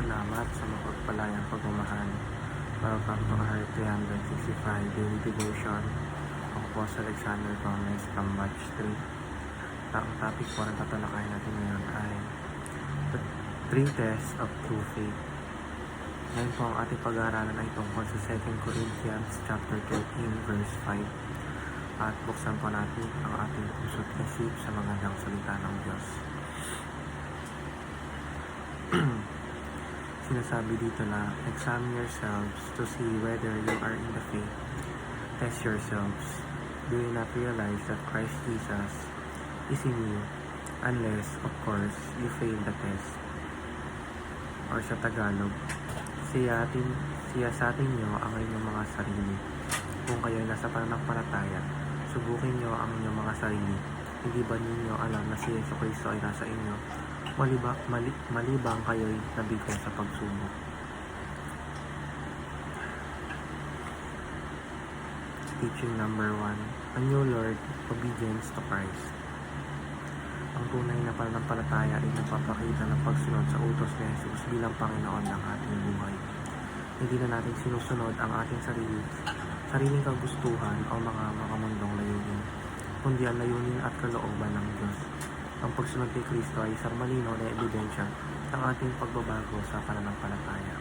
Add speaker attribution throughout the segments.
Speaker 1: salamat sa mapagpalayang pagmamahal. Welcome to our 365 Daily Devotion. Ako po sa Alexander Gomez from Batch 3. Ang topic po na tatalakayin natin ngayon ay The 3 Tests of True Faith. Ngayon po ang ating pag-aaralan ay tungkol sa 2 Corinthians chapter 13 verse 5. At buksan po natin ang ating puso't isip sa magandang salita ng Diyos. Sinasabi dito na, examine yourselves to see whether you are in the faith. Test yourselves. Do you not realize that Christ Jesus is in you, unless, of course, you fail the test? Or sa Tagalog, siyasatin nyo ang inyong mga sarili. Kung kayo'y nasa pananampalataya, subukin nyo ang inyong mga sarili. Hindi ba ninyo alam na si Yesu Cristo ay nasa inyo? Malibang kayo'y nabigo sa pagsubok. Teaching number 1. A new Lord, obedience to Christ. Ang tunay na pananampalataya ay nagpapakita ng pagsunod sa utos ni Jesus bilang Panginoon ng ating buhay. Hindi na natin sinusunod ang ating sariling kagustuhan o mga makamundong layunin, kundi ang layunin at kalooban ng Diyos. Ang pagsunod kay Kristo ay isang malinaw na ebidensya ng ating pagbabago sa pananampalataya.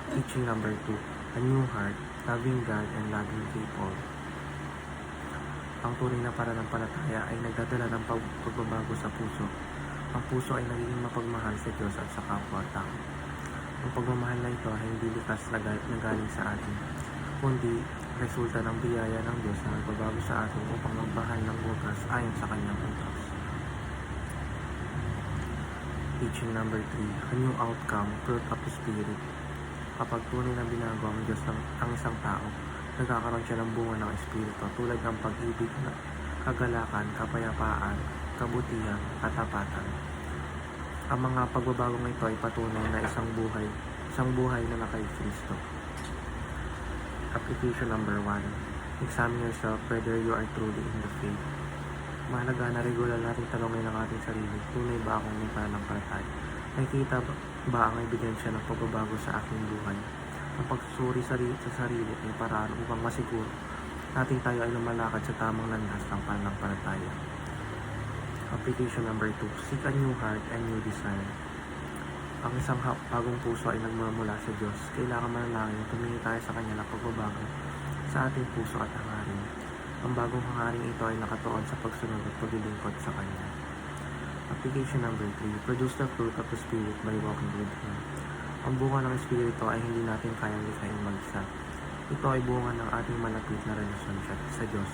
Speaker 1: Teaching number 2. A new heart, loving God and loving people. Ang tunay na pananampalataya ay nagdadala ng pagbabago sa puso. Ang puso ay nagiging mapagmahal sa Diyos at sa kapwa-tao. Ang pagmamahal na ito ay hindi likas na galing sa atin, kundi resulta ng biyaya ng Diyos na nagbabago sa atin upang magmahal ng wakas ayon sa kanyang utos. Teaching number 3. A new outcome, fruit of the Spirit. Kapag tunay na binago ang Diyos ang isang tao, nagkakaroon siya ng bunga ng Espiritu tulad ng pag-ibig, kagalakan, kapayapaan, kabutihan, katapatan. Ang mga pagbabagong ito ay patunay na isang buhay na nakay Kristo. Application number 1. Examine yourself whether you are truly in the faith. Mahalaga na regular natin tanongin ang ating sarili, tunay ba akong may pananampalataya? Nakikita ba ang ebidensya ng pagbabago sa aking buhay? Ang pagsusuri sa sarili ay paraan upang masiguro natin tayo ay lumalakad sa tamang landas ng pananampalataya. Application number 2. Seek a new heart and new desire. Ang isang bagong puso ay nagmumula sa Diyos. Kailangan manalangin na tumingin tayo sa Kanya ng pagbabago sa ating puso at hangarin. Ang bagong hangaring ito ay nakatuon sa pagsunod at paglilingkod sa Kanya. Application number 3. Produce the fruit of the Spirit by walking with Him. Ang bunga ng Espiritu ay hindi natin kayang likhain mag-isa. Ito ay bunga ng ating malapit na relasyon sa Diyos.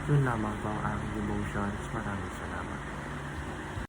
Speaker 1: Yun lamang po ang aking devotions. Maraming salamat.